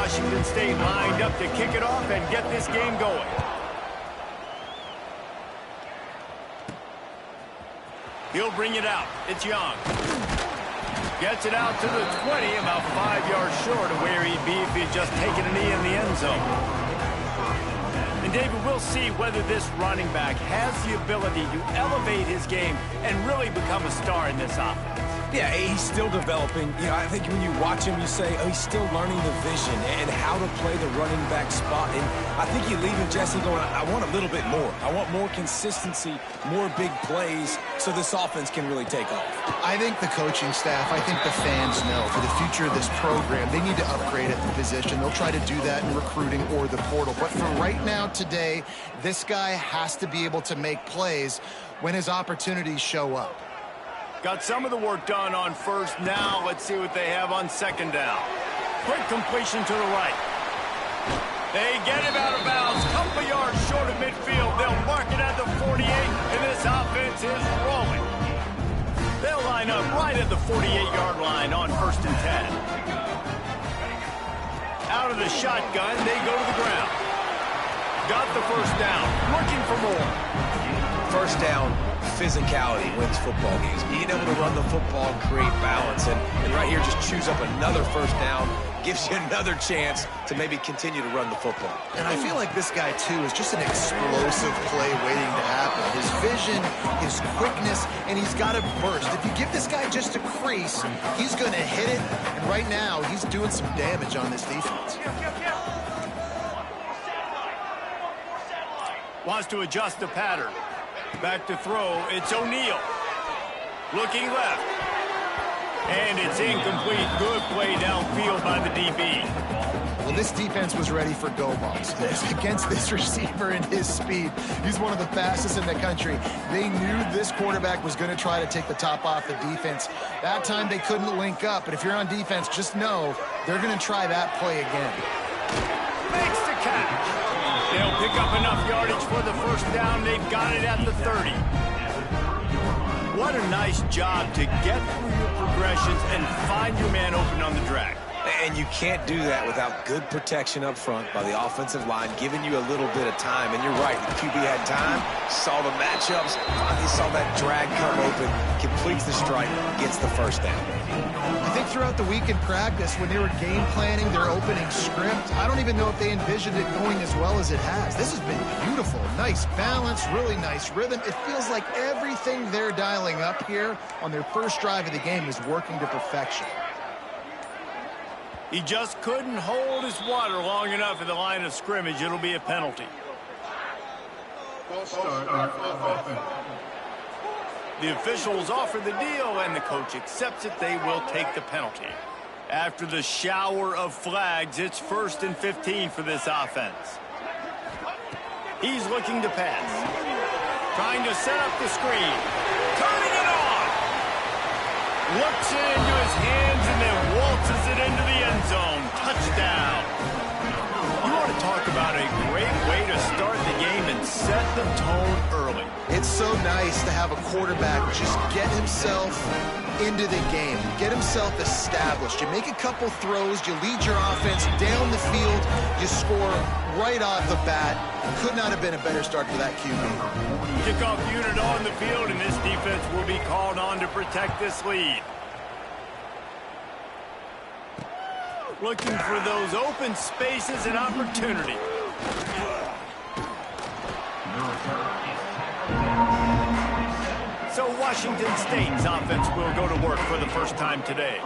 Washington State lined up to kick it off and get this game going. He'll bring it out. It's Young. Gets it out to the 20, about 5 yards short of where he'd be if he'd just taken a knee in the end zone. And David, we'll see whether this running back has the ability to elevate his game and really become a star in this offense. Yeah, he's still developing. You know, I think when you watch him, you say, oh, he's still learning the vision and how to play the running back spot. And I think you leave him, Jesse, going, I want a little bit more. I want more consistency, more big plays, so this offense can really take off. I think the coaching staff, I think the fans know for the future of this program, they need to upgrade at the position. They'll try to do that in recruiting or the portal. But for right now, today, this guy has to be able to make plays when his opportunities show up. Got some of the work done on first. Now let's see what they have on second down. Quick completion to the right. They get him out of bounds. Couple yards short of midfield. They'll mark it at the 48, and this offense is rolling. They'll line up right at the 48-yard line on 1st and 10. Out of the shotgun, they go to the ground. Got the first down. Looking for more. First down, physicality wins football games. Being able to run the football and create balance. And right here, just choose up another first down. Gives you another chance to maybe continue to run the football. And I feel like this guy, too, is just an explosive play waiting to happen. His vision, his quickness, and he's got a burst. If you give this guy just a crease, he's going to hit it. And right now, he's doing some damage on this defense. Wants to adjust the pattern. Back to throw. It's O'Neal. Looking left. And it's incomplete. Good play downfield by the DB. Well, this defense was ready for go balls. Against this receiver and his speed, he's one of the fastest in the country. They knew this quarterback was going to try to take the top off the defense. That time they couldn't link up, but if you're on defense, just know they're going to try that play again. Makes the catch. They'll pick up enough yardage for the first down. They've got it at the 30. What a nice job to get through your progressions and find your man open on the drag. And you can't do that without good protection up front by the offensive line, giving you a little bit of time. And you're right, the QB had time, saw the matchups, finally saw that drag come open, completes the strike, gets the first down. I think throughout the week in practice, when they were game planning their opening script, I don't even know if they envisioned it going as well as it has. This has been beautiful. Nice balance, really nice rhythm. It feels like everything they're dialing up here on their first drive of the game is working to perfection. He just couldn't hold his water long enough in the line of scrimmage. It'll be a penalty. The officials offer the deal, and the coach accepts it. They will take the penalty. After the shower of flags, it's 1st and 15 for this offense. He's looking to pass. Trying to set up the screen. Turning it on. Looks it into his hands and then waltzes it into the end zone. Touchdown. You want to talk about a great way to start the game and set the tone early. It's so nice to have a quarterback just get himself into the game, get himself established. You make a couple throws, you lead your offense down the field, you score right off the bat. Could not have been a better start for that QB. Kickoff unit on the field, and this defense will be called on to protect this lead. Looking for those open spaces and opportunity. So Washington State's offense will go to work for the first time today.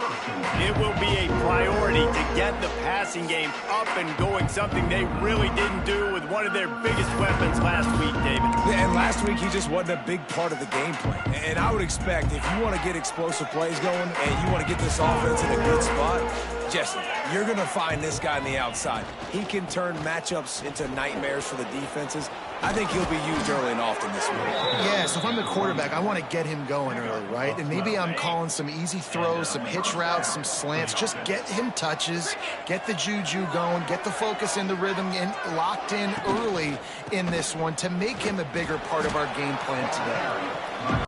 It will be a priority to get the passing game up and going, something they really didn't do with one of their biggest weapons last week, David. Yeah, and last week he just wasn't a big part of the game plan. And I would expect if you want to get explosive plays going and you want to get this offense in a good spot, Jesse, you're going to find this guy on the outside. He can turn matchups into nightmares for the defenses. I think he'll be used early and often this week. Yeah, so if I'm the quarterback, I want to get him going early, right? And maybe I'm calling some easy throws, some hitch routes, some slants. Just get him touches, get the juju going, get the focus and the rhythm locked in early in this one to make him a bigger part of our game plan today.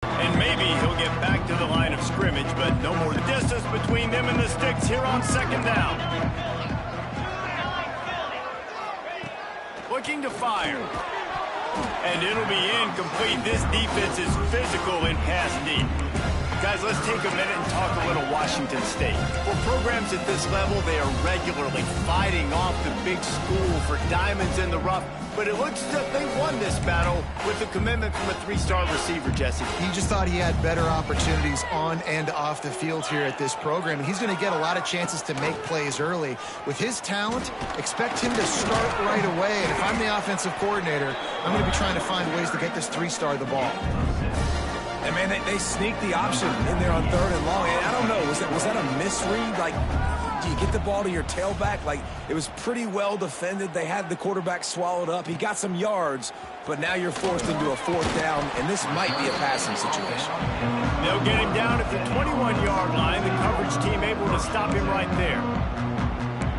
And Maybe he'll get back to the line of scrimmage, but no more distance between them and the sticks here on second down. Looking to fire. And it'll be incomplete. This defense is physical in pass deep. Guys, let's take a minute and talk a little Washington State. For programs at this level, they are regularly fighting off the big school for diamonds in the rough. But it looks as if they won this battle with a commitment from a three-star receiver, Jesse. He just thought he had better opportunities on and off the field here at this program. He's going to get a lot of chances to make plays early. With his talent, expect him to start right away. And if I'm the offensive coordinator, I'm going to be trying to find ways to get this three-star the ball. And, man, they sneaked the option in there on 3rd and long. And I don't know, was that a misread? Like, do you get the ball to your tailback? Like, it was pretty well defended. They had the quarterback swallowed up. He got some yards, but now you're forced into a 4th down, and this might be a passing situation. They'll get him down at the 21-yard line. The coverage team able to stop him right there.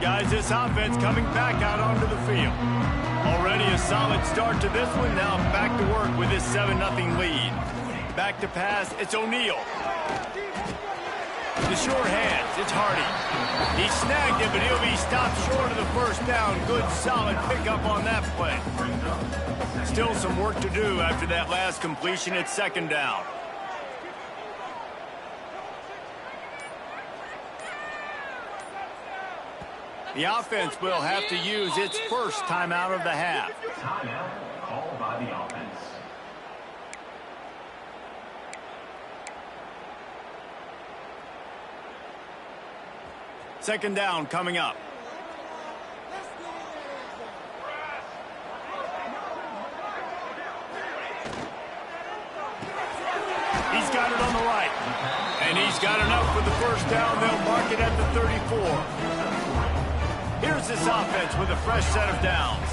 Guys, this offense coming back out onto the field. Already a solid start to this one. Now back to work with this 7-0 lead. Back to pass, it's O'Neal. The short hands, it's Hardy. He snagged it, but he'll be stopped short of the 1st down. Good, solid pickup on that play. Still some work to do after that last completion at 2nd down. The offense will have to use its first timeout of the half. Timeout called by the offense. 2nd down coming up. He's got it on the right. And he's got enough for the 1st down. They'll mark it at the 34. Here's this offense with a fresh set of downs.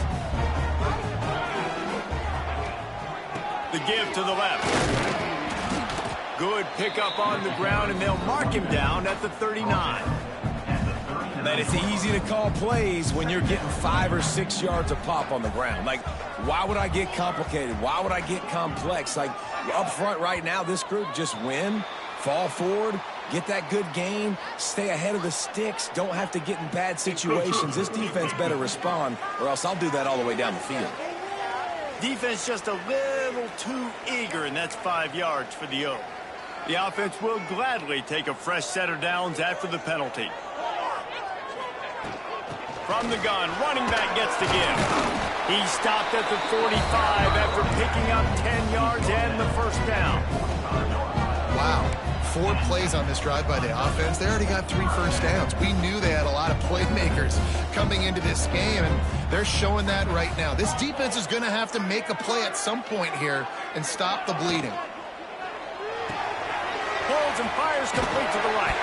The give to the left. Good pickup on the ground, and they'll mark him down at the 39. Man, it's easy to call plays when you're getting 5 or 6 yards a pop on the ground. Like, why would I get complicated? Why would I get complex? Like, up front right now, this group just win, fall forward, get that good gain, stay ahead of the sticks, don't have to get in bad situations. This defense better respond, or else I'll do that all the way down the field. Defense just a little too eager, and that's 5 yards for the O. The offense will gladly take a fresh set of downs after the penalty. From the gun, running back gets the give. He stopped at the 45 after picking up 10 yards and the 1st down. Wow. 4 plays on this drive by the offense. They already got 3 first downs. We knew they had a lot of playmakers coming into this game, and they're showing that right now. This defense is going to have to make a play at some point here and stop the bleeding. Pulls and fires complete to the right.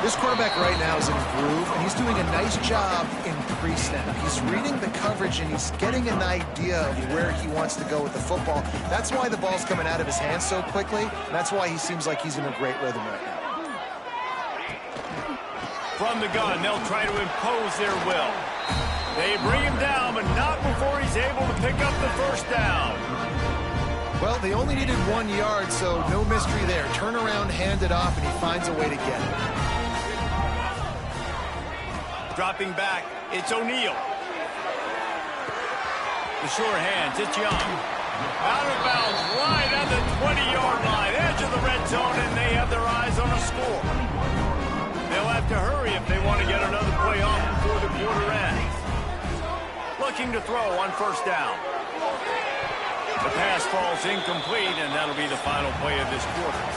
This quarterback right now is in a groove, and he's doing a nice job in pre-snap. He's reading the coverage, and he's getting an idea of where he wants to go with the football. That's why the ball's coming out of his hands so quickly, and that's why he seems like he's in a great rhythm right now. From the gun, they'll try to impose their will. They bring him down, but not before he's able to pick up the 1st down. Well, they only needed 1 yard, so no mystery there. Turn around, hand it off, and he finds a way to get it. Dropping back, it's O'Neal. The short hands, it's Young. Out of bounds, right at the 20-yard line, edge of the red zone, and they have their eyes on a score. They'll have to hurry if they want to get another play off before the quarter ends. Looking to throw on 1st down. The pass falls incomplete, and that'll be the final play of this quarter.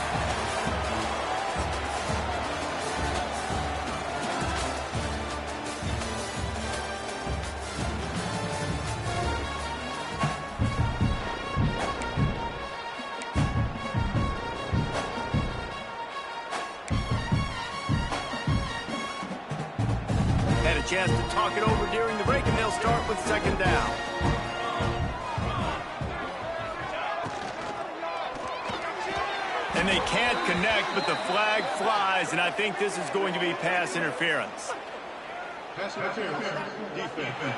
Had a chance to talk it over during the break, and they'll start with 2nd down. And they can't connect, but the flag flies, and I think this is going to be pass interference. Pass interference. Defense.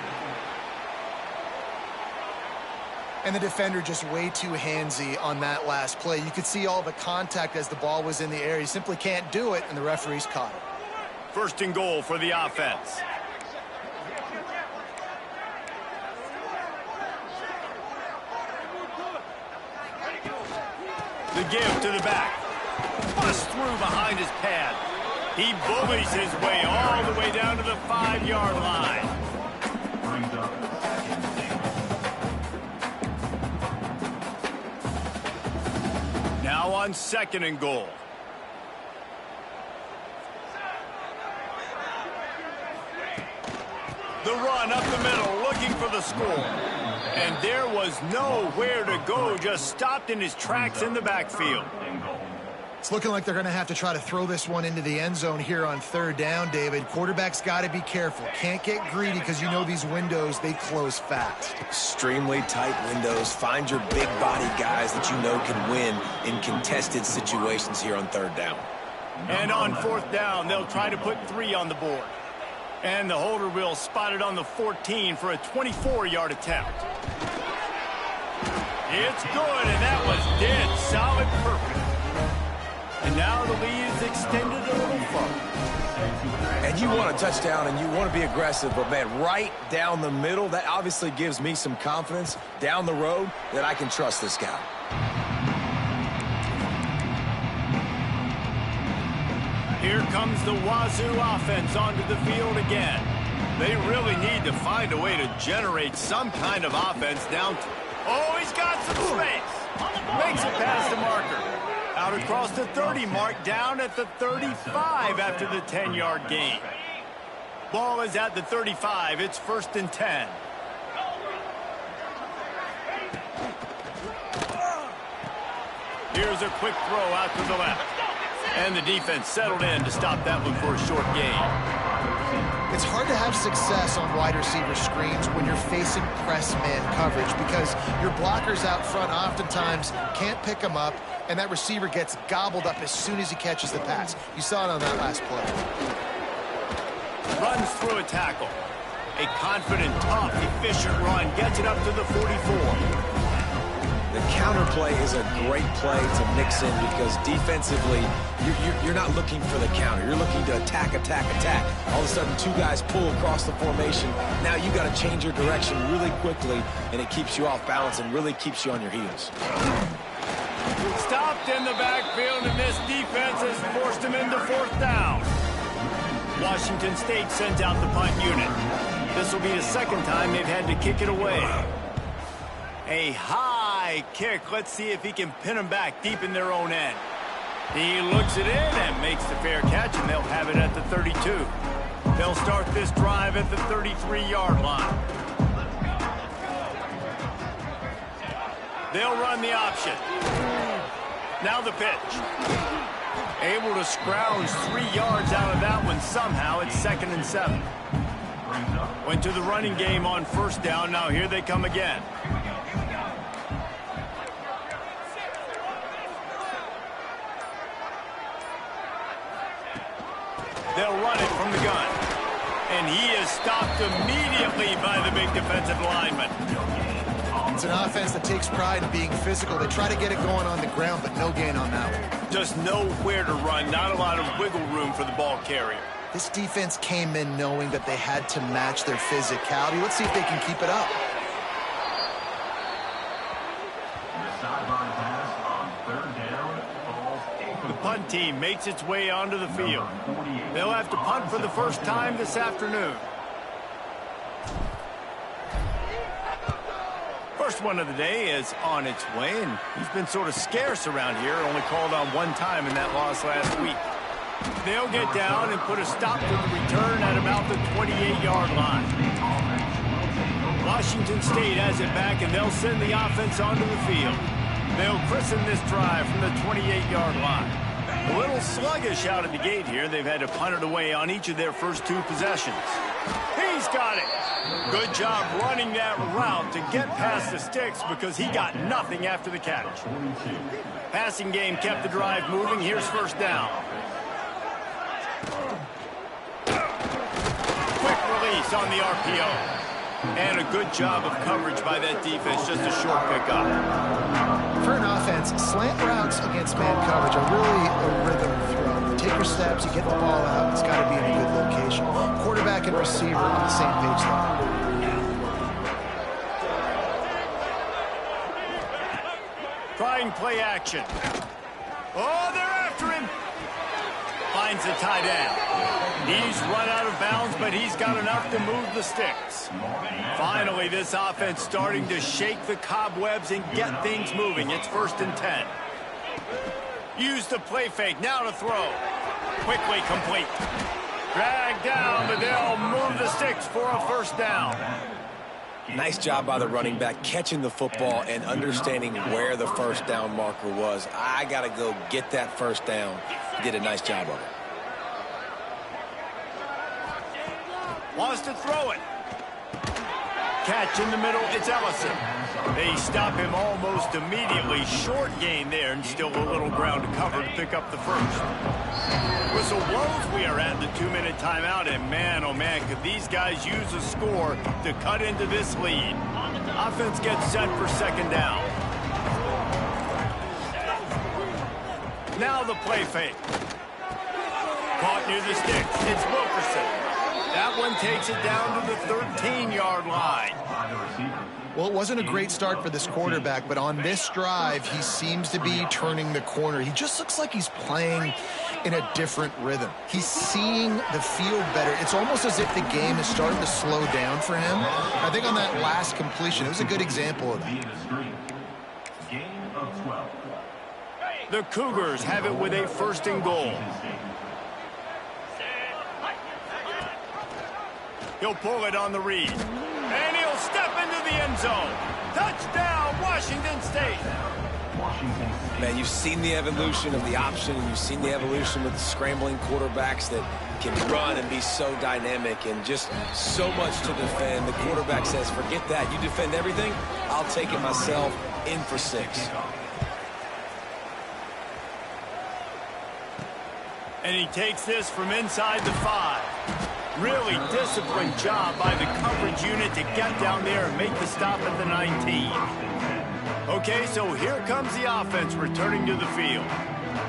And the defender just way too handsy on that last play. You could see all the contact as the ball was in the air. He simply can't do it, and the referee's caught it. First and goal for the offense. The give to the back. Busts through behind his pad. He bullies his way all the way down to the 5-yard line. Now on second and goal. The run up the middle, looking for the score. And there was nowhere to go, just stopped in his tracks in the backfield. It's looking like they're going to have to try to throw this one into the end zone here on third down, David. Quarterback's got to be careful. Can't get greedy because you know these windows, they close fast. Extremely tight windows. Find your big body guys that you know can win in contested situations here on third down. And on fourth down, they'll try to put 3 on the board. And the holder will spot it on the 14 for a 24-yard attempt. It's good, and that was dead solid perfect. And now the lead is extended a little further. And you want a touchdown and you want to be aggressive, but man, right down the middle, that obviously gives me some confidence down the road that I can trust this guy. Here comes the Wazoo offense onto the field again. They really need to find a way to generate some kind of offense down. Oh, he's got some space. Makes it past the marker. Out across the 30 mark, down at the 35 after the 10-yard gain. Ball is at the 35. It's first and 10. Here's a quick throw out to the left. And the defense settled in to stop that one for a short gain. It's hard to have success on wide receiver screens when you're facing press man coverage because your blockers out front oftentimes can't pick them up, and that receiver gets gobbled up as soon as he catches the pass. You saw it on that last play. Runs through a tackle. A confident, tough, efficient run gets it up to the 44. The counter play is a great play to mix in because defensively, you're not looking for the counter. You're looking to attack, attack, attack. All of a sudden, 2 guys pull across the formation. Now you got to change your direction really quickly, and it keeps you off balance and really keeps you on your heels. Stopped in the backfield, and this defense has forced him into fourth down. Washington State sends out the punt unit. This will be the second time they've had to kick it away. A high kick. Let's see if he can pin them back deep in their own end. He looks it in and makes the fair catch, and they'll have it at the 32. They'll start this drive at the 33-yard line. They'll run the option. Now the pitch. Able to scrounge 3 yards out of that one somehow. It's second and 7. Went to the running game on first down. Now here they come again. They'll run it from the gun. And he is stopped immediately by the big defensive lineman. It's an offense that takes pride in being physical. They try to get it going on the ground, but no gain on that one. Just nowhere to run. Not a lot of wiggle room for the ball carrier. This defense came in knowing that they had to match their physicality. Let's see if they can keep it up. The punt team makes its way onto the field. They'll have to punt for the first time this afternoon. First one of the day is on its way, and he's been sort of scarce around here, only called on 1 time in that loss last week. They'll get down and put a stop to the return at about the 28-yard line. Washington State has it back, and they'll send the offense onto the field. They'll christen this drive from the 28-yard line. A little sluggish out of the gate here. They've had to punt it away on each of their first 2 possessions. He's got it. Good job running that route to get past the sticks because he got nothing after the catch. Passing game kept the drive moving. Here's first down. Quick release on the RPO. And a good job of coverage by that defense, just a short pickup. For an offense, slant routes against man coverage are really a rhythm throughout. You take your steps, you get the ball out, it's got to be in a good location. Quarterback and receiver on the same page there. Trying play action. Oh, they're after him. Finds the tight end. He's run out of bounds, but he's got enough to move the sticks. Finally, this offense starting to shake the cobwebs and get things moving. It's 1st and 10. Use the play fake. Now to throw. Quickly complete. Drag down, but they'll move the sticks for a 1st down. Nice job by the running back catching the football and understanding where the 1st down marker was. I got to go get that 1st down. He did a nice job of it. Wants to throw it. Catch in the middle, it's Ellison. They stop him almost immediately. Short gain there, and still a little ground to cover to pick up the 1st. Whistle blows, we are at the 2-minute timeout, and man, oh man, could these guys use a score to cut into this lead. Offense gets set for 2nd down. Now the play fake. Caught near the sticks, it's Wilkerson. That one takes it down to the 13-yard line. Well, it wasn't a great start for this quarterback, but on this drive, he seems to be turning the corner. He just looks like he's playing in a different rhythm. He's seeing the field better. It's almost as if the game is starting to slow down for him. I think on that last completion, it was a good example of that. The Cougars have it with a 1st and goal. He'll pull it on the read. And he'll step into the end zone. Touchdown, Washington State. Man, you've seen the evolution of the option, and you've seen the evolution of the scrambling quarterbacks that can run and be so dynamic and just so much to defend. The quarterback says, forget that. You defend everything, I'll take it myself. In for 6. And he takes this from inside the 5. Really disciplined job by the coverage unit to get down there and make the stop at the 19. Okay, so here comes the offense returning to the field.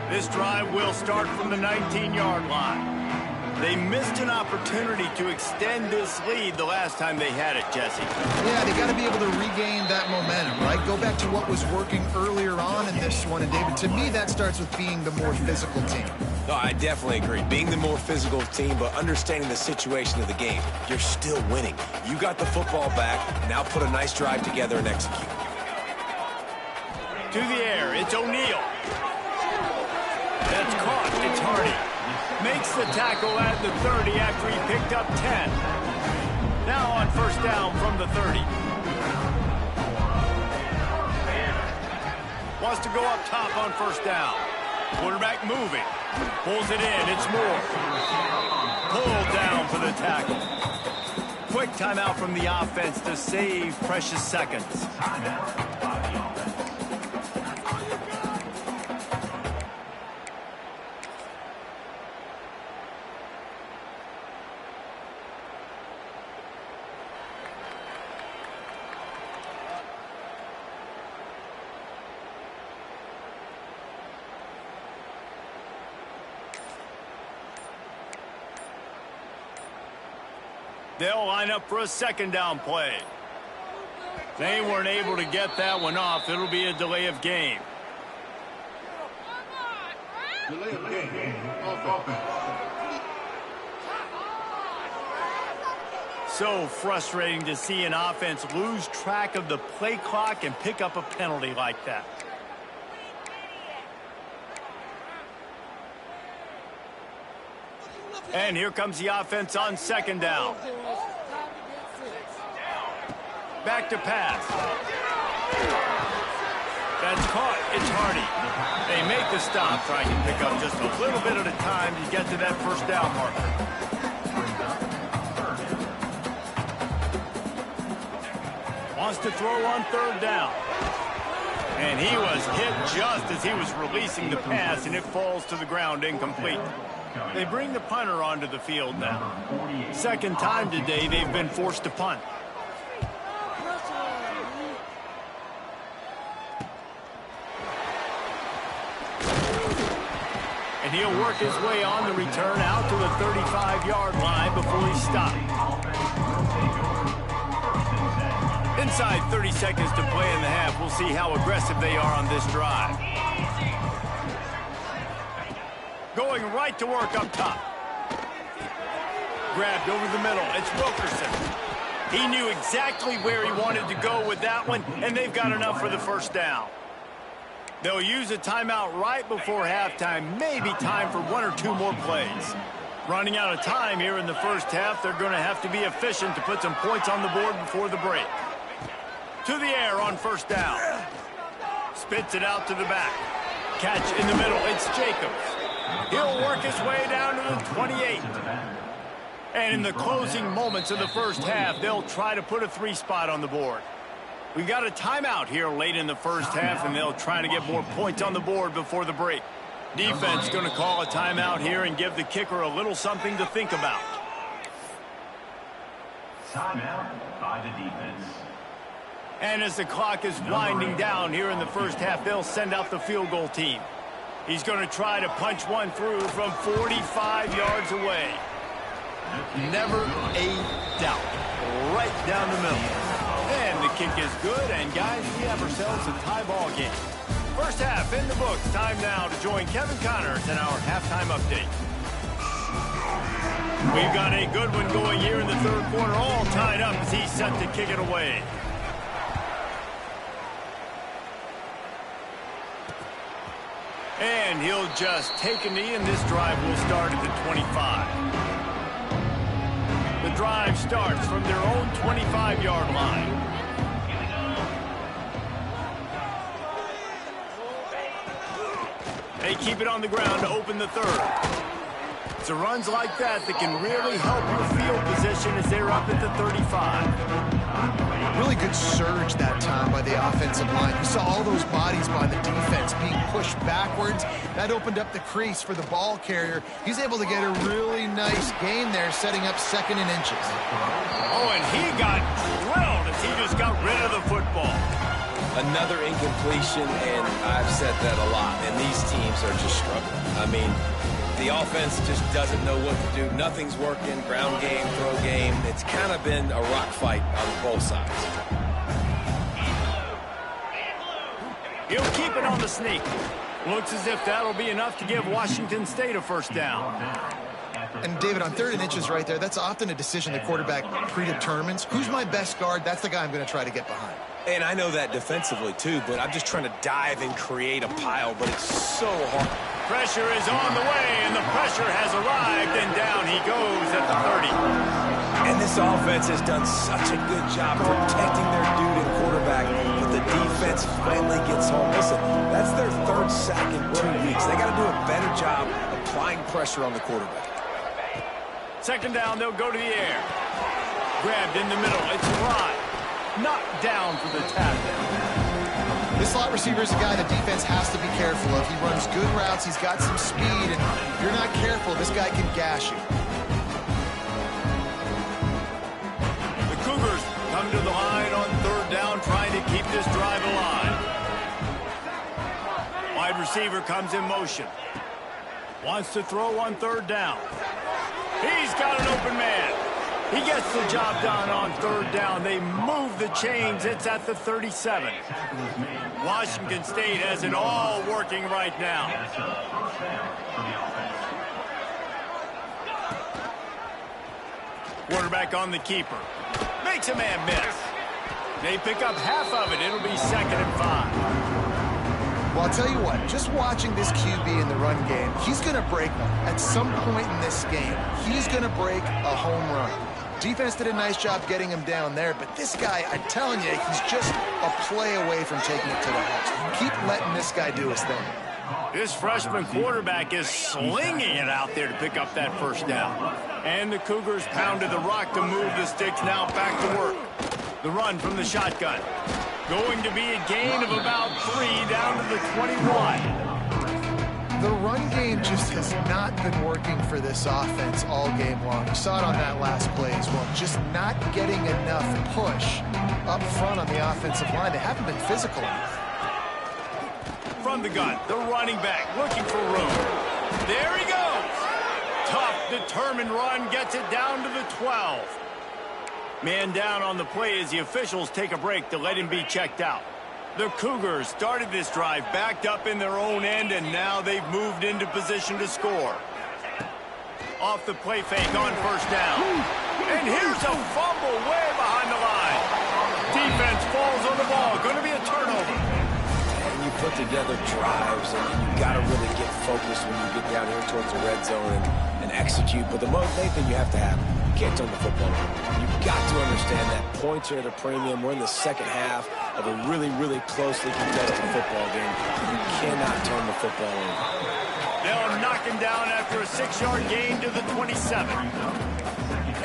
This drive will start from the 19-yard line. They missed an opportunity to extend this lead the last time they had it, Jesse. Yeah, they got to be able to regain that momentum, right? Go back to what was working earlier on in this one. And, David, to me, that starts with being the more physical team. No, I definitely agree. Being the more physical team, but understanding the situation of the game. You're still winning. You got the football back. Now put a nice drive together and execute. To the air, it's O'Neal. That's caught, it's Hardy. Makes the tackle at the 30 after he picked up 10. Now on 1st down from the 30. Wants to go up top on 1st down. Quarterback moving. Pulls it in, it's Moore. Pulled down for the tackle. Quick timeout from the offense to save precious seconds. They'll line up for a 2nd down play. They weren't able to get that one off. It'll be a delay of game. Delay of game. So frustrating to see an offense lose track of the play clock and pick up a penalty like that. And here comes the offense on 2nd down. Back to pass. That's caught. It's Hardy. They make the stop, trying to pick up just a little bit at a time to get to that 1st down marker. Wants to throw on 3rd down. And he was hit just as he was releasing the pass, and it falls to the ground incomplete. They bring the punter onto the field now. 2nd time today they've been forced to punt. And he'll work his way on the return out to the 35-yard line before he stopped. Inside 30 seconds to play in the half. We'll see how aggressive they are on this drive. Going right to work up top. Grabbed over the middle. It's Wilkerson. He knew exactly where he wanted to go with that one, and they've got enough for the first down. They'll use a timeout right before halftime. Maybe time for one or two more plays. Running out of time here in the first half, they're going to have to be efficient to put some points on the board before the break. To the air on first down. Spits it out to the back. Catch in the middle. It's Jacobs. He'll work his way down to the 28. And in the closing moments of the first half, they'll try to put a 3-spot on the board. We've got a timeout here late in the first half, and they'll try to get more points on the board before the break. Defense going to call a timeout here and give the kicker a little something to think about. Timeout by the defense. And as the clock is winding down here in the first half, they'll send out the field goal team. He's going to try to punch one through from 45 yards away. Never a doubt. Right down the middle. And the kick is good, and guys, we have ourselves a tie ball game. First half in the books. Time now to join Kevin Connors in our halftime update. We've got a good one going here in the third quarter, all tied up as he's set to kick it away. And he'll just take a knee, and this drive will start at the 25. The drive starts from their own 25-yard line. They keep it on the ground to open the third. It's the runs like that that can really help your field position as they're up at the 35. Really good surge that time by the offensive line. You saw all those bodies by the defense being pushed backwards. That opened up the crease for the ball carrier. He's able to get a really nice gain there, setting up 2nd and inches. Oh, and he got drilled as he just got rid of the football. Another incompletion, and I've said that a lot, and these teams are just struggling. I mean, the offense just doesn't know what to do. Nothing's working. Ground game, throw game. It's kind of been a rock fight on both sides. He'll keep it on the sneak. Looks as if that'll be enough to give Washington State a first down. And, David, on 3rd and inches right there, that's often a decision the quarterback predetermines. Who's my best guard? That's the guy I'm going to try to get behind. And I know that defensively, too, but I'm just trying to dive and create a pile, but it's so hard. Pressure is on the way, and the pressure has arrived, and down he goes at the 30. And this offense has done such a good job protecting their dude and quarterback, but the defense finally gets home. Listen, that's their 3rd sack in 2 weeks. They got to do a better job applying pressure on the quarterback. 2nd down, they'll go to the air. Grabbed in the middle. It's Rod. Knocked down for the tackle. This slot receiver is a guy the defense has to be careful of. He runs good routes. He's got some speed, and if you're not careful, this guy can gash you. The Cougars come to the line on 3rd down, trying to keep this drive alive. Wide receiver comes in motion. Wants to throw on 3rd down. He's got an open man. He gets the job done on 3rd down. They move the chains. It's at the 37. Washington State has it all working right now. Quarterback on the keeper. Makes a man miss. They pick up half of it. It'll be 2nd and 5. Well, I'll tell you what, just watching this QB in the run game, he's going to break one. At some point in this game, he's going to break a home run. Defense did a nice job getting him down there, but this guy, I'm telling you, he's just a play away from taking it to the house. Keep letting this guy do his thing. This freshman quarterback is slinging it out there to pick up that first down. And the Cougars pounded the rock to move the sticks, now back to work. The run from the shotgun. Going to be a gain of about 3 down to the 21. The run game just has not been working for this offense all game long. You saw it on that last play as well. Just not getting enough push up front on the offensive line. They haven't been physical enough. From the gun, the running back looking for room. there he goes. Tough, determined run gets it down to the 12. Man down on the play as the officials take a break to let him be checked out. The Cougars started this drive backed up in their own end, and now they've moved into position to score. Off the play fake on first down. And here's a fumble way behind the line. Defense falls on the ball. Going to be a turnover. And you put together drives, and you got to really get focused when you get down here towards the red zone and execute. But the main thing you have to have, you can't turn the football over. You've got to understand that points are at a premium. We're in the second half of a really, really closely competitive football game. You cannot turn the football over. They'll knock him down after a 6-yard gain to the 27.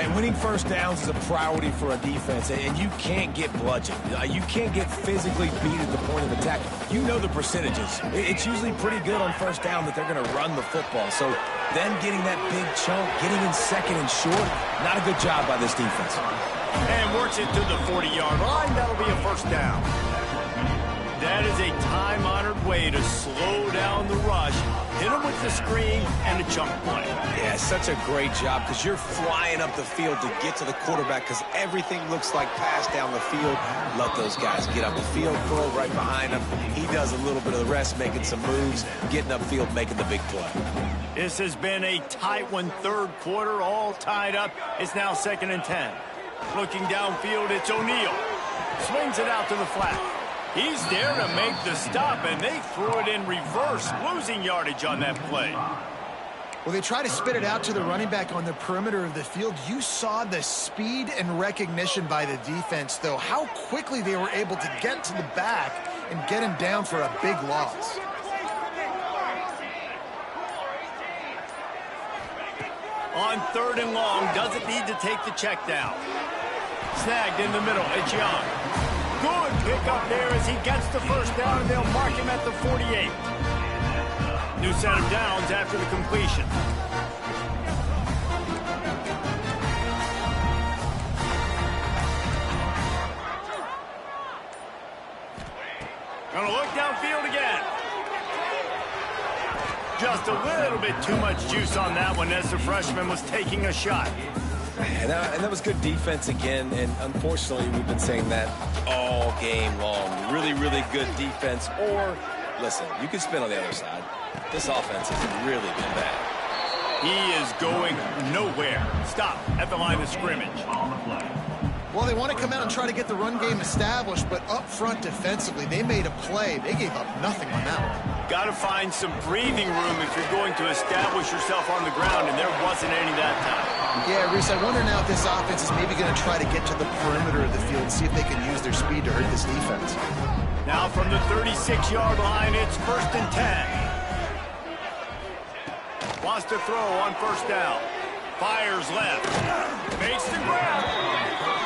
And winning first downs is a priority for a defense, and you can't get bludgeoned. You can't get physically beat at the point of attack. You know the percentages. It's usually pretty good on first down that they're going to run the football. So then getting that big chunk, getting in second and short, not a good job by this defense. And works it to the 40-yard line. That'll be a first down. That is a time-honored way to slow down the rush, hit them with the screen, and a chunk play. Yeah, such a great job because you're flying up the field to get to the quarterback because everything looks like pass down the field. Let those guys get up the field, throw right behind him. He does a little bit of the rest, making some moves, getting upfield, making the big play. This has been a tight one, third quarter, all tied up. It's now 2nd and 10. Looking downfield, it's O'Neal. Swings it out to the flat. He's there to make the stop, and they threw it in reverse, losing yardage on that play. Well, they try to spit it out to the running back on the perimeter of the field. You saw the speed and recognition by the defense, though, how quickly they were able to get to the back and get him down for a big loss. On 3rd and long, doesn't need to take the check down. Snagged in the middle, it's Young. Good pick up there as he gets the first down, and they'll mark him at the 48. New set of downs after the completion. Gonna look downfield again. Just a little bit too much juice on that one as the freshman was taking a shot. And that was good defense again, and unfortunately we've been saying that all game long. Really, really good defense. Or, listen, you can spin on the other side. This offense has really been bad. He is going nowhere. Stop at the line of scrimmage. Well, they want to come out and try to get the run game established, but up front defensively, they made a play. They gave up nothing on that one. Got to find some breathing room if you're going to establish yourself on the ground, and there wasn't any that time. Yeah, Reese, I wonder now if this offense is maybe going to try to get to the perimeter of the field and see if they can use their speed to hurt this defense. Now from the 36-yard line, it's 1st and 10. Wants to throw on first down. Fires left. Makes the grab.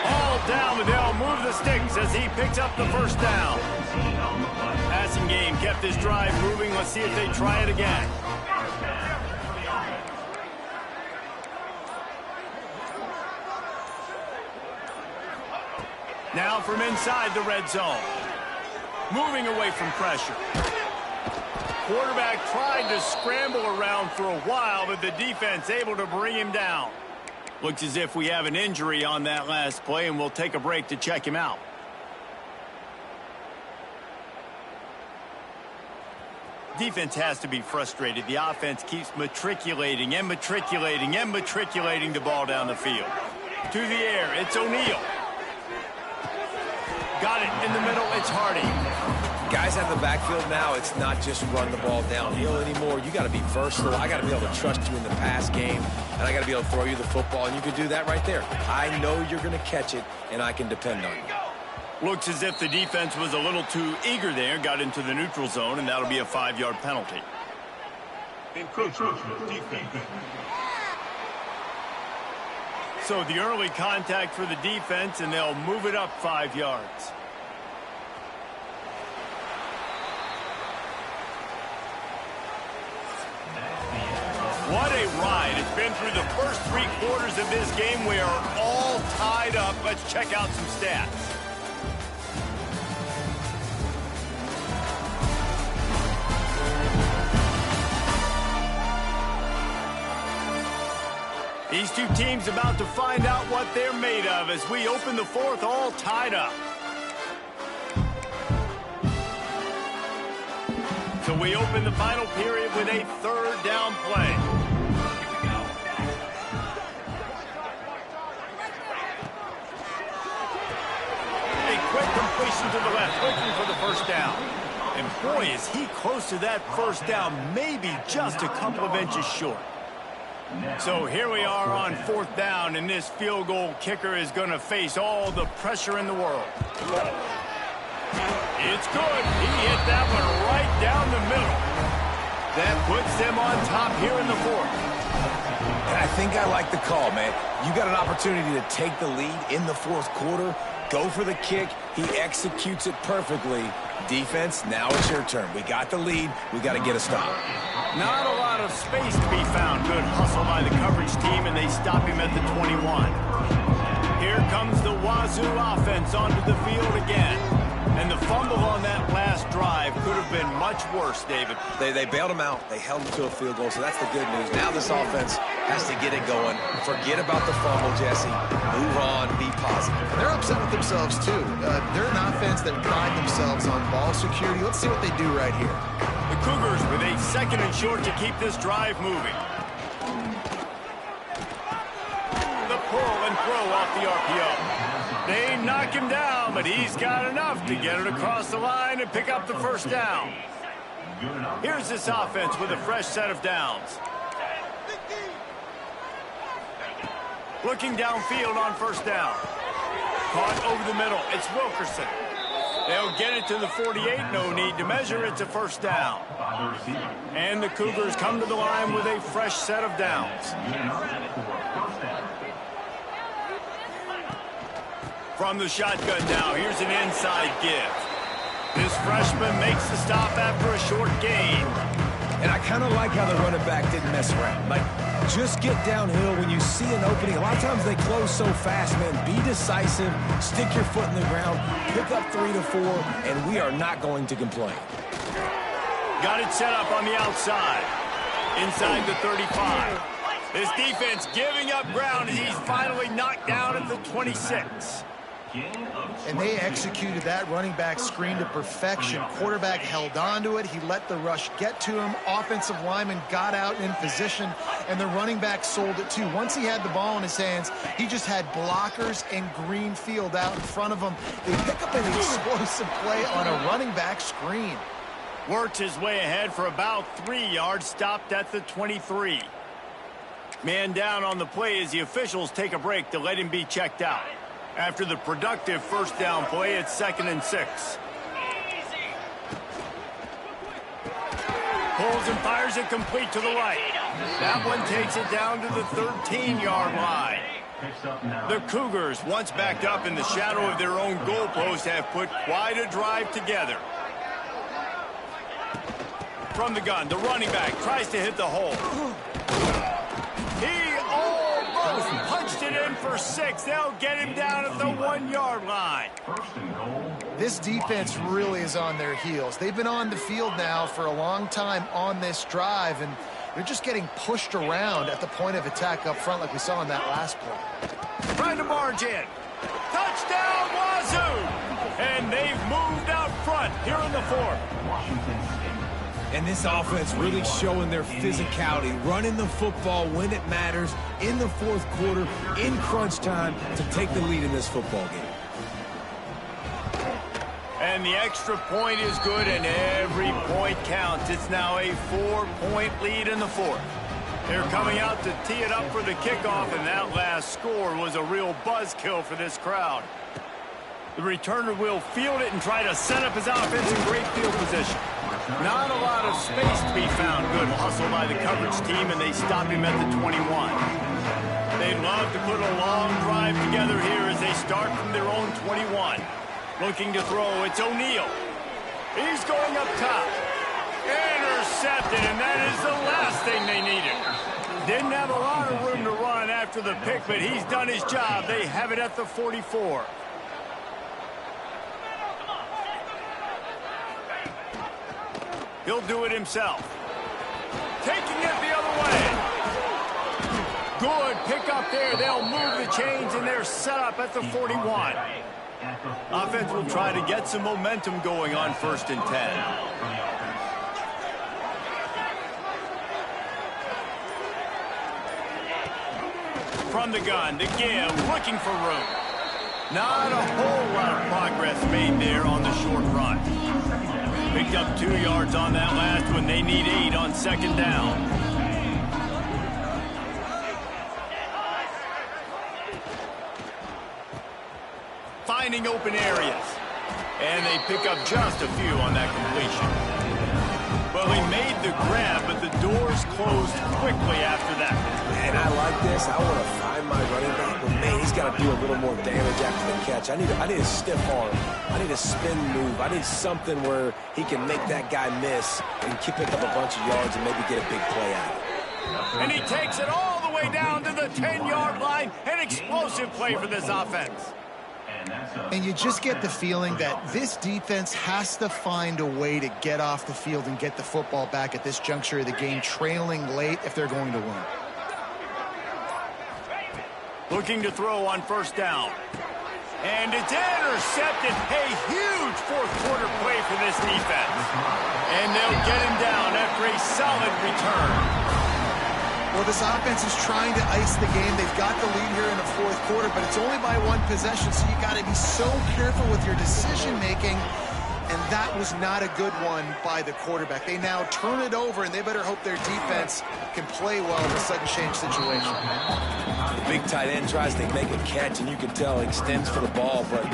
All down, but they'll move the sticks as he picks up the first down. Passing game kept his drive moving. Let's see if they try it again. Now from inside the red zone. Moving away from pressure. Quarterback tried to scramble around for a while, but the defense able to bring him down. Looks as if we have an injury on that last play, and we'll take a break to check him out. Defense has to be frustrated. The offense keeps matriculating and matriculating and matriculating the ball down the field. To the air, it's O'Neal. Got it in the middle, it's Hardy. Guys out of the backfield now, it's not just run the ball downhill anymore. You got to be versatile. I got to be able to trust you in the pass game, and I got to be able to throw you the football, and you can do that right there. I know you're going to catch it, and I can depend on you. Looks as if the defense was a little too eager there, got into the neutral zone, and that'll be a 5-yard penalty. Encroachment defense. So the early contact for the defense, and they'll move it up 5 yards. What a ride. It's been through the first 3 quarters of this game. We are all tied up. Let's check out some stats. These two teams about to find out what they're made of as we open the fourth all tied up. So we open the final period with a third down play. A quick completion to the left, looking for the first down. And boy, is he close to that first down, maybe just a couple of inches short. So here we are on fourth down, and this field goal kicker is going to face all the pressure in the world. It's good. He hit that one right down the middle. That puts them on top here in the fourth. And I think I like the call, man. You got an opportunity to take the lead in the fourth quarter. Go for the kick. He executes it perfectly. Defense, now it's your turn. We got the lead. We got to get a stop. Not a lot of space to be found. Good hustle by the coverage team, and they stop him at the 21. Here comes the Wazoo offense onto the field again. And the fumble on that last drive could have been much worse, David. They bailed him out. They held him to a field goal, so that's the good news. Now this offense has to get it going. Forget about the fumble, Jesse. Move on. Be positive. They're upset with themselves, too. They're an offense that pride themselves on ball security. Let's see what they do right here. The Cougars with a second and short to keep this drive moving. The pull and throw off the RPO. They knock him down, but he's got enough to get it across the line and pick up the first down. Here's this offense with a fresh set of downs. Looking downfield on first down. Caught over the middle. It's Wilkerson. They'll get it to the 48. No need to measure. It's a first down. And the Cougars come to the line with a fresh set of downs. From the shotgun now, here's an inside give. This freshman makes the stop after a short gain. And I kind of like how the running back didn't mess around. Like, just get downhill when you see an opening. A lot of times they close so fast, man. Be decisive, stick your foot in the ground, pick up 3 to 4, and we are not going to complain. Got it set up on the outside. Inside the 35. This defense giving up ground as he's finally knocked down at the 26. And they executed that running back screen to perfection. Quarterback held on to it. He let the rush get to him. Offensive lineman got out in position, and the running back sold it too. Once he had the ball in his hands, he just had blockers and green field out in front of him. They pick up an explosive play on a running back screen. Worked his way ahead for about 3 yards, stopped at the 23. Man down on the play as the officials take a break to let him be checked out. After the productive first down play, it's 2nd and 6. Pulls and fires it complete to the right. That one takes it down to the 13-yard line. The Cougars, once backed up in the shadow of their own goalpost, have put quite a drive together. From the gun, the running back tries to hit the hole. He almost punched it in for 6. They'll get him down at the 1-yard line. This defense really is on their heels. They've been on the field now for a long time on this drive, and they're just getting pushed around at the point of attack up front like we saw in that last play. Trying to barge in. Touchdown, Wazoo! And they've moved out front here in the fourth. And this offense really showing their physicality, running the football when it matters, in the fourth quarter, in crunch time, to take the lead in this football game. And the extra point is good, and every point counts. It's now a 4-point lead in the fourth. They're coming out to tee it up for the kickoff, and that last score was a real buzzkill for this crowd. The returner will field it and try to set up his offense in great field position. Not a lot of space to be found. Good hustle by the coverage team, and they stop him at the 21. They'd love to put a long drive together here as they start from their own 21. Looking to throw, it's O'Neal. He's going up top. Intercepted, and that is the last thing they needed. Didn't have a lot of room to run after the pick, but he's done his job. They have it at the 44. He'll do it himself. Taking it the other way. Good pick up there. They'll move the chains, and they're set up at the 41. Offense will try to get some momentum going on 1st and 10. From the gun, to give, looking for room. Not a whole lot of progress made there on the short run. Picked up 2 yards on that last one. They need 8 on 2nd down. Finding open areas. And they pick up just a few on that completion. Well, he made the grab, but the doors closed quickly after that. And I like this. I want to find my running back, but man, he's got to do a little more damage after the catch. I need a stiff arm. I need a spin move. I need something where he can make that guy miss and pick up a bunch of yards and maybe get a big play out of it. And he takes it all the way down to the 10-yard line. An explosive play for this offense. And you just get the feeling that this defense has to find a way to get off the field and get the football back at this juncture of the game, trailing late if they're going to win. Looking to throw on 1st down. And it's intercepted. A huge 4th quarter play for this defense. And they'll get him down after a solid return. Well, this offense is trying to ice the game. They've got the lead here in the 4th quarter, but it's only by 1 possession, so you got to be so careful with your decision-making, and that was not a good one by the quarterback. They now turn it over, and they better hope their defense can play well in a sudden change situation. The big tight end tries to make a catch, and you can tell he extends for the ball, but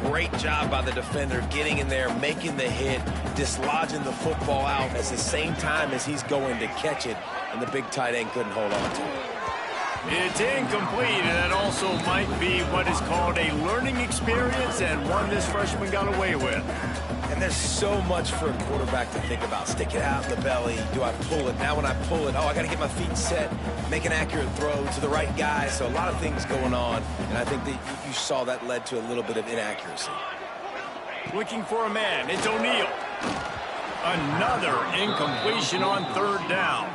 great job by the defender getting in there, making the hit, dislodging the football out at the same time as he's going to catch it, and the big tight end couldn't hold on to it. It's incomplete, and that also might be what is called a learning experience, and one this freshman got away with. And there's so much for a quarterback to think about. Stick it out in the belly. Do I pull it? Now when I pull it, I got to get my feet set, make an accurate throw to the right guy. So a lot of things going on, and I think that you saw that led to a little bit of inaccuracy. Looking for a man. It's O'Neal. Another incompletion on 3rd down.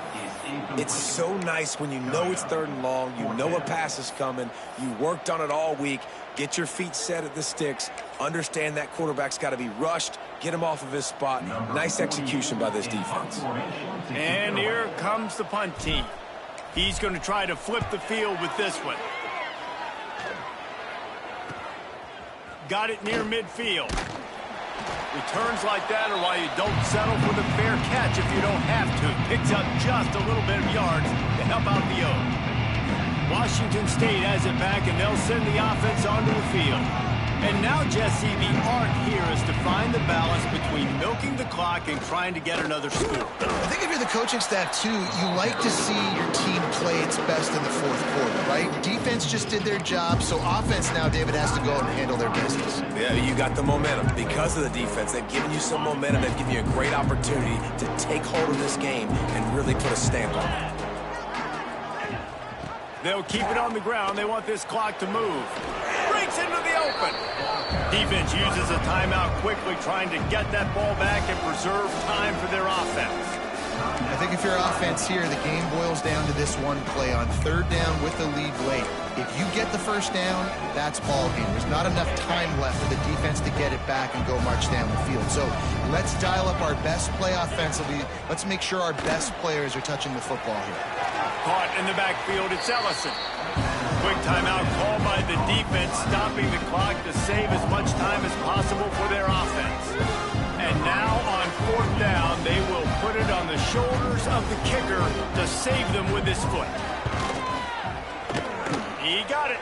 It's so nice when you know it's 3rd and long, you know a pass is coming, you worked on it all week, get your feet set at the sticks, understand that quarterback's got to be rushed, get him off of his spot. Nice execution by this defense. And here comes the punt team. He's going to try to flip the field with this one. Got it near midfield. Returns like that are why you don't settle for the fair catch if you don't have to. Picks up just a little bit of yards to help out the O. Washington State has it back, and they'll send the offense onto the field. And now, Jesse, the art here is to find the balance between milking the clock and trying to get another score. I think if you're the coaching staff, too, you like to see your team play its best in the 4th quarter, right? Defense just did their job, so offense now, David, has to go and handle their business. Yeah, you got the momentum. Because of the defense, they've given you some momentum. They've given you a great opportunity to take hold of this game and really put a stamp on it. They'll keep it on the ground. They want this clock to move. Breaks into the open. Defense uses a timeout quickly, trying to get that ball back and preserve time for their offense. I think if you're offense here, the game boils down to this one play on 3rd down with the lead late. If you get the 1st down, that's ball game. There's not enough time left for the defense to get it back and go march down the field. So let's dial up our best play offensively. Let's make sure our best players are touching the football here. Caught in the backfield, it's Ellison. Quick timeout called by the defense, stopping the clock to save as much time as possible for their offense. And now on 4th down, they will put it on the shoulders of the kicker to save them with his foot. He got it.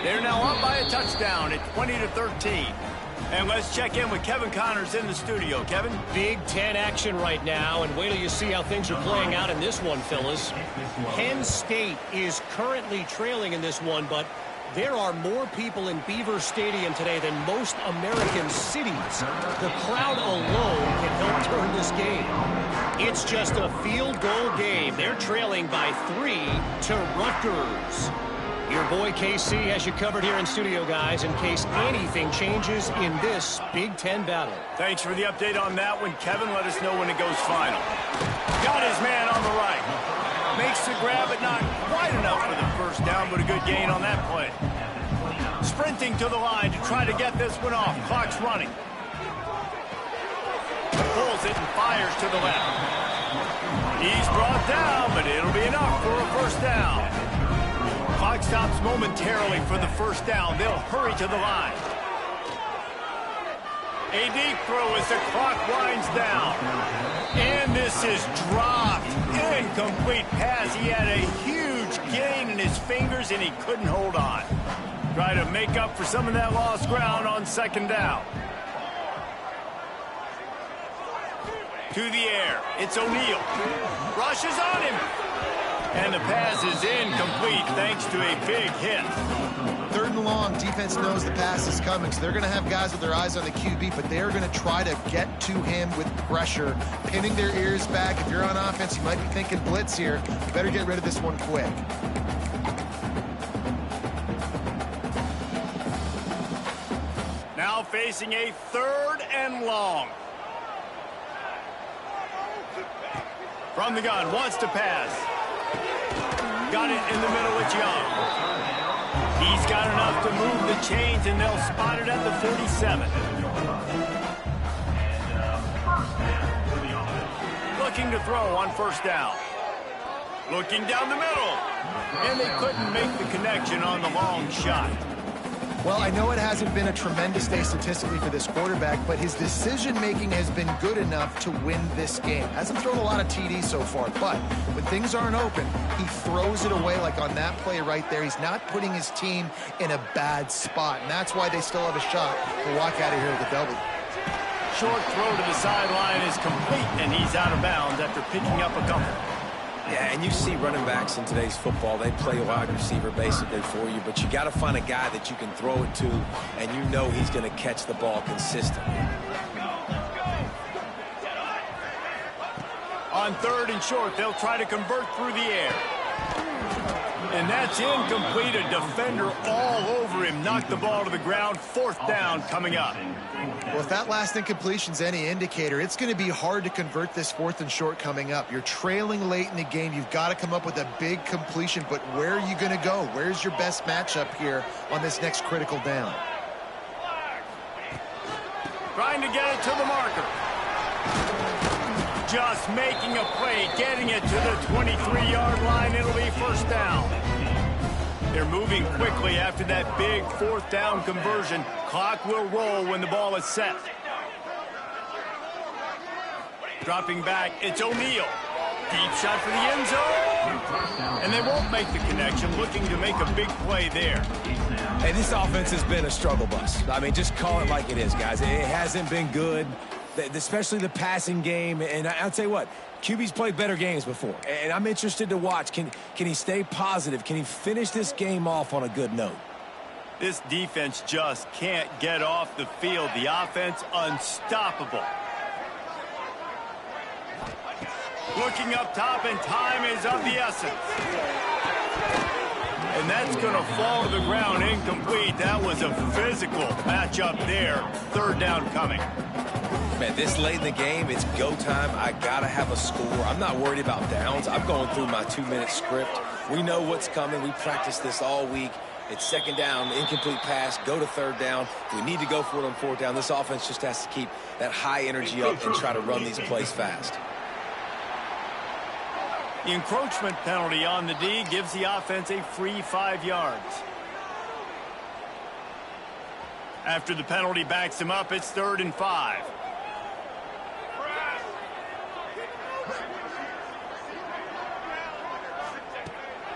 They're now up by a touchdown at 20-13. And let's check in with Kevin Connors in the studio. Kevin? Big Ten action right now, and wait till you see how things are playing out in this one, fellas. Penn State is currently trailing in this one, but there are more people in Beaver Stadium today than most American cities. The crowd alone can help turn this game. It's just a field goal game. They're trailing by 3 to Rutgers. Your boy KC has you covered here in studio, guys, in case anything changes in this Big Ten battle. Thanks for the update on that one, Kevin. Let us know when it goes final. Got his man on the right. Makes the grab, but not quite enough for the 1st first down, but a good gain on that play. Sprinting to the line to try to get this one off. Clock's running. Pulls it and fires to the left. He's brought down, but it'll be enough for a first down. Clock stops momentarily for the first down. They'll hurry to the line. A deep throw as the clock winds down. And this is dropped. Incomplete pass. He had a huge gain in his fingers, and he couldn't hold on. Try to make up for some of that lost ground on second down. To the air. It's O'Neal. Rushes on him. And the pass is incomplete thanks to a big hit. 3rd and long, defense knows the pass is coming, so they're going to have guys with their eyes on the QB, but they're going to try to get to him with pressure, pinning their ears back. If you're on offense, you might be thinking blitz here. You better get rid of this one quick. Now facing a 3rd and long. From the gun, wants to pass. Got it in the middle with Young. He's got enough to move the chains, and they'll spot it at the 47. Looking to throw on first down. Looking down the middle. And they couldn't make the connection on the long shot. Well, I know it hasn't been a tremendous day statistically for this quarterback, but his decision-making has been good enough to win this game. Hasn't thrown a lot of TDs so far, but when things aren't open, he throws it away like on that play right there. He's not putting his team in a bad spot, and that's why they still have a shot to walk out of here with a W. Short throw to the sideline is complete, and he's out of bounds after picking up a couple. Yeah, and you see running backs in today's football, they play wide receiver basically for you, but you got to find a guy that you can throw it to, and you know he's going to catch the ball consistently. On 3rd and short, they'll try to convert through the air. And that's incomplete. A defender all over him. Knocked the ball to the ground. 4th down coming up. Well, if that last incompletion's any indicator, it's going to be hard to convert this 4th and short coming up. You're trailing late in the game. You've got to come up with a big completion, but where are you going to go? Where's your best matchup here on this next critical down? Trying to get it to the marker. Just making a play, getting it to the 23-yard line. It'll be first down. They're moving quickly after that big 4th down conversion. Clock will roll when the ball is set. Dropping back, it's O'Neal. Deep shot for the end zone. And they won't make the connection, looking to make a big play there. Hey, this offense has been a struggle bus. I mean, just call it like it is, guys. It hasn't been good, especially the passing game. And I'll tell you what, QB's played better games before, and I'm interested to watch. Can he stay positive? Can he finish this game off on a good note? This defense just can't get off the field. The offense unstoppable. Looking up top, and time is of the essence. And that's going to fall to the ground incomplete. That was a physical matchup there. 3rd down coming. Man, this late in the game, it's go time. I got to have a score. I'm not worried about downs. I'm going through my 2-minute script. We know what's coming. We practiced this all week. It's 2nd down, incomplete pass, go to 3rd down. We need to go for it on 4th down. This offense just has to keep that high energy up and try to run these plays fast. The encroachment penalty on the D gives the offense a free 5 yards. After the penalty backs him up, it's 3rd and 5.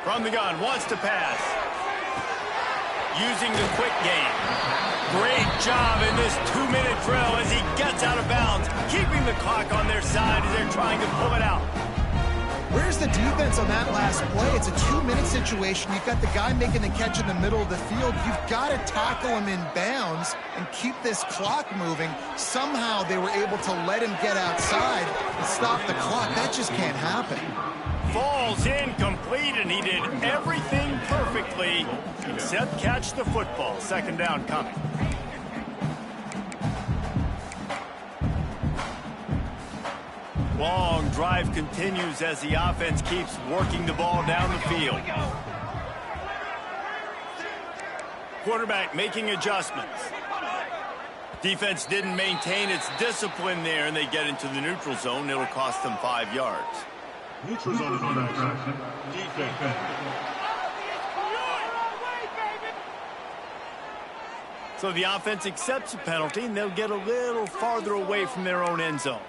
From the gun, wants to pass. Using the quick game. Great job in this 2-minute drill as he gets out of bounds, keeping the clock on their side as they're trying to pull it out. Where's the defense on that last play? It's a 2-minute situation. You've got the guy making the catch in the middle of the field. You've got to tackle him in bounds and keep this clock moving. Somehow they were able to let him get outside and stop the clock. That just can't happen. Falls incomplete, and he did everything perfectly except catch the football. 2nd down coming. Long drive continues as the offense keeps working the ball down the field. Quarterback making adjustments. Defense didn't maintain its discipline there, and they get into the neutral zone. It'll cost them 5 yards. Neutral zone is on infraction. Defense. So the offense accepts a penalty, and they'll get a little farther away from their own end zone.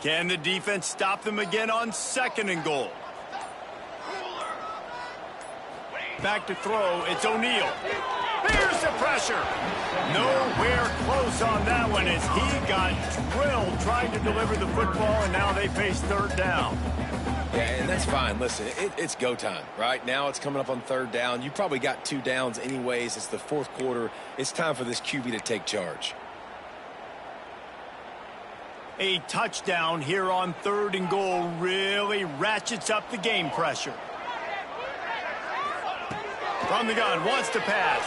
Can the defense stop them again on 2nd and goal? Back to throw, it's O'Neal. There's the pressure. Nowhere close on that one as he got drilled trying to deliver the football, and now they face 3rd down. Yeah, and that's fine. Listen, it's go time, right? Now it's coming up on 3rd down. You probably got 2 downs anyways. It's the 4th quarter. It's time for this QB to take charge. A touchdown here on 3rd and goal really ratchets up the game pressure. From the gun, wants to pass.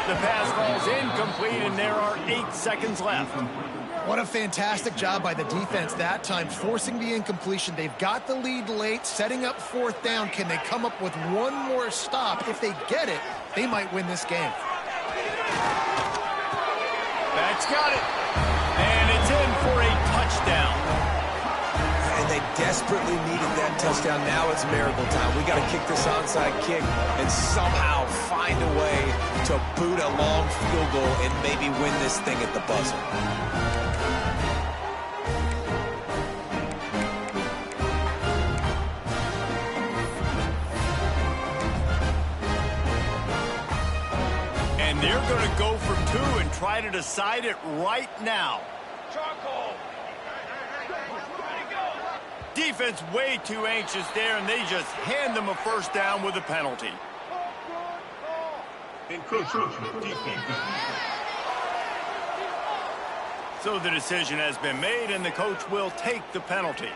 The pass falls incomplete, and there are 8 seconds left. What a fantastic job by the defense that time, forcing the incompletion. They've got the lead late, setting up 4th down. Can they come up with one more stop? If they get it, they might win this game. That's got it. And it's in for a touchdown. And they desperately needed that touchdown. Now it's miracle time. We got to kick this onside kick and somehow find a way to boot a long field goal and maybe win this thing at the buzzer. And they're going to go for 2 and try to decide it right now. Defense way too anxious there, and they just hand them a 1st down with a penalty. Encroachment. Defense. So the decision has been made, and the coach will take the penalty.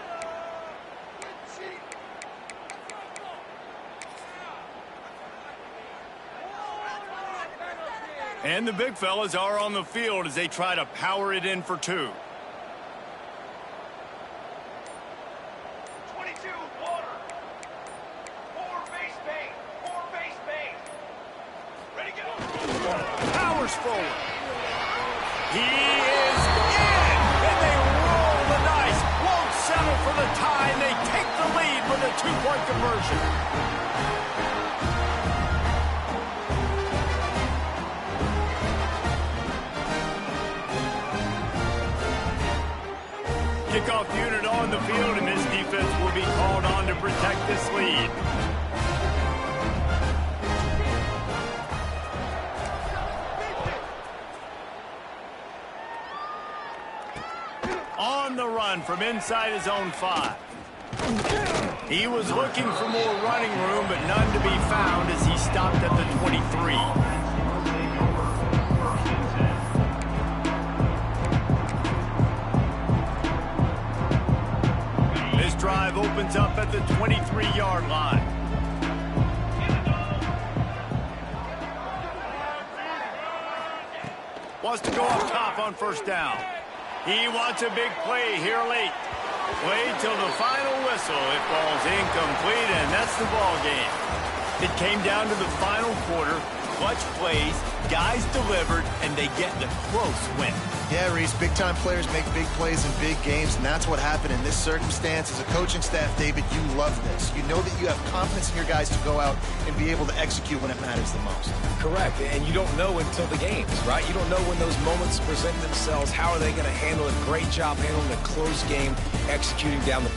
And the big fellas are on the field as they try to power it in for 2. Forward. He is in, and they roll the dice. Won't settle for the tie, and they take the lead with a 2-point conversion. Kickoff unit on the field, and this defense will be called on to protect this lead. On the run from inside his own 5. He was looking for more running room, but none to be found as he stopped at the 23. This drive opens up at the 23-yard line. Wants to go up top on 1st down. He wants a big play here late. Play till the final whistle. It falls incomplete, and that's the ball game. It came down to the final quarter. Clutch plays, guys delivered, and they get the close win. Yeah, Reese, big-time players make big plays in big games, and that's what happened in this circumstance. As a coaching staff, David, you love this. You know that you have confidence in your guys to go out and be able to execute when it matters the most. Correct, and you don't know until the games, right? You don't know when those moments present themselves. How are they going to handle it? Great job handling a close game, executing down the...